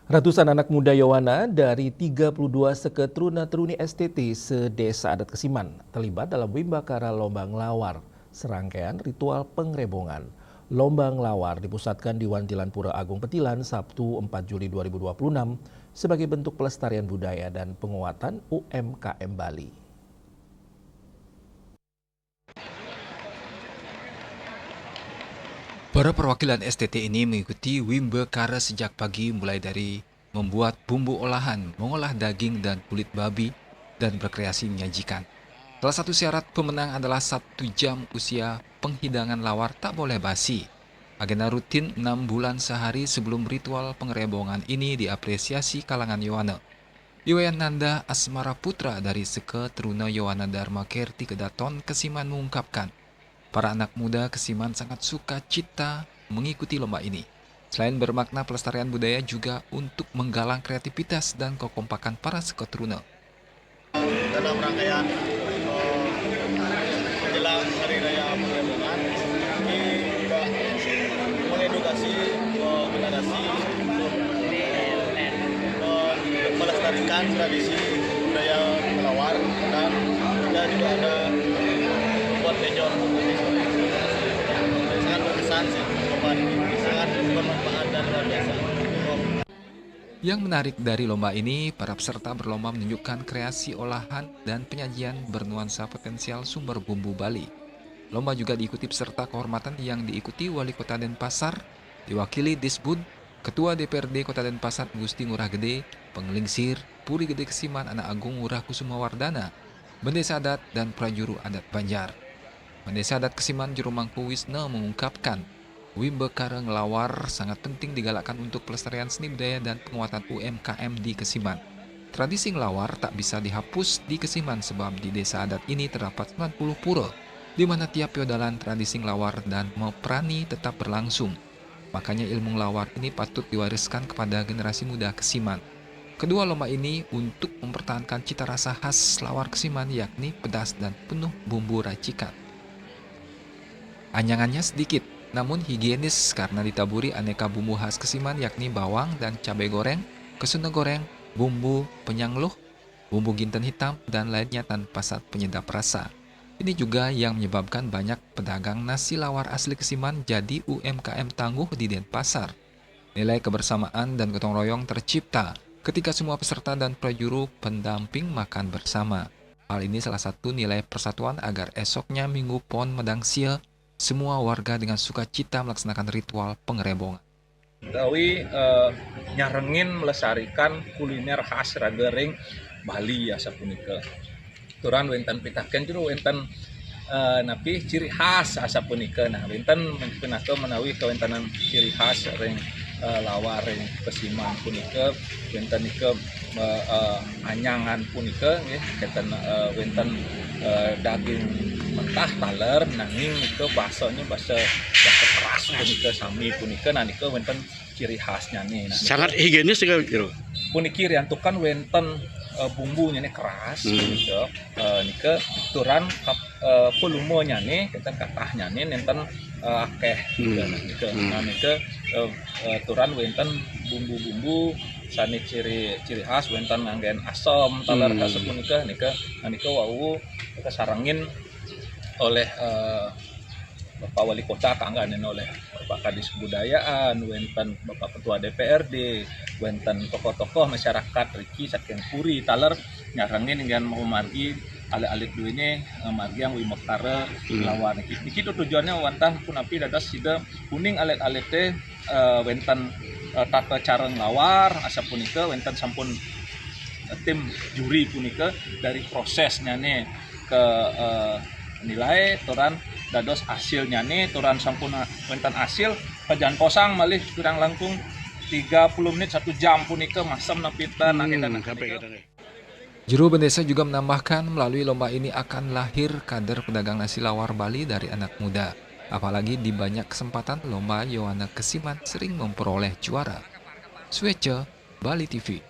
Ratusan anak muda Yowana dari 32 seketruna-teruni STT se-Desa Adat Kesiman terlibat dalam Wimbakara Lomba Nglawar, serangkaian ritual pengrebongan. Lomba Nglawar dipusatkan di Wantilan Pura Agung Petilan Sabtu 4 Juli 2026 sebagai bentuk pelestarian budaya dan penguatan UMKM Bali. Para perwakilan STT ini mengikuti Wimbakara sejak pagi mulai dari membuat bumbu olahan, mengolah daging dan kulit babi, dan berkreasi menyajikan. Salah satu syarat pemenang adalah 1 jam usia penghidangan lawar tak boleh basi. Agenda rutin 6 bulan sehari sebelum ritual pengerebongan ini diapresiasi kalangan Yowana. Iwayananda Asmara Putra dari Seke Teruna Yowana Dharma Kerti Kedaton Kesiman mengungkapkan, para anak muda Kesiman sangat suka cita mengikuti lomba ini. Selain bermakna pelestarian budaya juga untuk menggalang kreativitas dan kekompakan para seketruna. Dalam rangkaian menjelang Hari Raya Pengerebongan, ini juga mengedukasi generasi untuk melestarikan tradisi budaya melawar, dan kita juga ada buat ejon. Sangat berkesan sih, sangat bermanfaat dan luar biasa. Yang menarik dari lomba ini, para peserta berlomba menunjukkan kreasi olahan dan penyajian bernuansa potensial sumber bumbu Bali. Lomba juga diikuti peserta kehormatan yang diikuti Wali Kota Denpasar, diwakili Disbud, Ketua DPRD Kota Denpasar Gusti Ngurah Gede, Pengelingsir, Puri Gede Kesiman Anak Agung Ngurah Kusuma Wardana, Mendesa Adat dan Prajuru Adat Banjar. Mendesa Adat Kesiman Juru Mangku Wisna mengungkapkan, Wimbakara Nglawar sangat penting digalakkan untuk pelestarian seni budaya dan penguatan UMKM di Kesiman. Tradisi nglawar tak bisa dihapus di Kesiman sebab di desa adat ini terdapat 90 pura, di mana tiap feodalan tradisi nglawar dan meprani tetap berlangsung. Makanya ilmu nglawar ini patut diwariskan kepada generasi muda Kesiman. Kedua lomba ini untuk mempertahankan cita rasa khas lawar Kesiman yakni pedas dan penuh bumbu racikan. Anyangannya sedikit, namun higienis karena ditaburi aneka bumbu khas Kesiman yakni bawang dan cabai goreng, kesuna goreng, bumbu penyangluh, bumbu ginten hitam, dan lainnya tanpa zat penyedap rasa. Ini juga yang menyebabkan banyak pedagang nasi lawar asli Kesiman jadi UMKM tangguh di Denpasar. Nilai kebersamaan dan gotong royong tercipta ketika semua peserta dan prajuru pendamping makan bersama. Hal ini salah satu nilai persatuan agar esoknya Minggu Pon Medang Sia semua warga dengan sukacita melaksanakan ritual pengerebongan. Gawi nyarengin melestarikan kuliner khas ragering Bali ya sapunika. Turan wenten pitaken juru wenten napi ciri khas asapunika. Nah wenten mengenake menawi kawentanan ciri khas ring lawar ring Kesiman punika wenten ike anyangan punika nggih keten wenten daging mentah taler nanging nika basanya basa keras punika sami punika nah nika wenten ciri khasnya nih. Nah, sangat higienis juga gitu. Puniki riantukan wenten bumbunya nih keras punika nika turan volumenya nih keten katahnya nih nenten akeh nika nah nika turan wenten bumbu-bumbu sani ciri khas wenten nganggen asam taler kasepunika nika wau kita sarangin oleh Bapak Wali Kota kangganen oleh Bapak Kadis Kebudayaan, wenten Bapak Ketua DPRD, wenten tokoh-tokoh masyarakat Riki Saking Puri taler nyarangin dengan mau margi alik-alik duene margi yang Wimbakara lawan iki tujuannya wantah punapi dadas sida kuning alik-alik teh wenten tata cara nglawar asapunika wenten sampun tim juri punika dari prosesnya nih ke nilai turan dados hasilnya nih turan sampun wenten hasil pajan posang malih kurang langkung 30 menit 1 jam punika masam napita Juru Bendesa juga menambahkan melalui lomba ini akan lahir kader pedagang nasi lawar Bali dari anak muda. Apalagi di banyak kesempatan lomba Yowana Kesiman sering memperoleh juara. Swece Bali TV.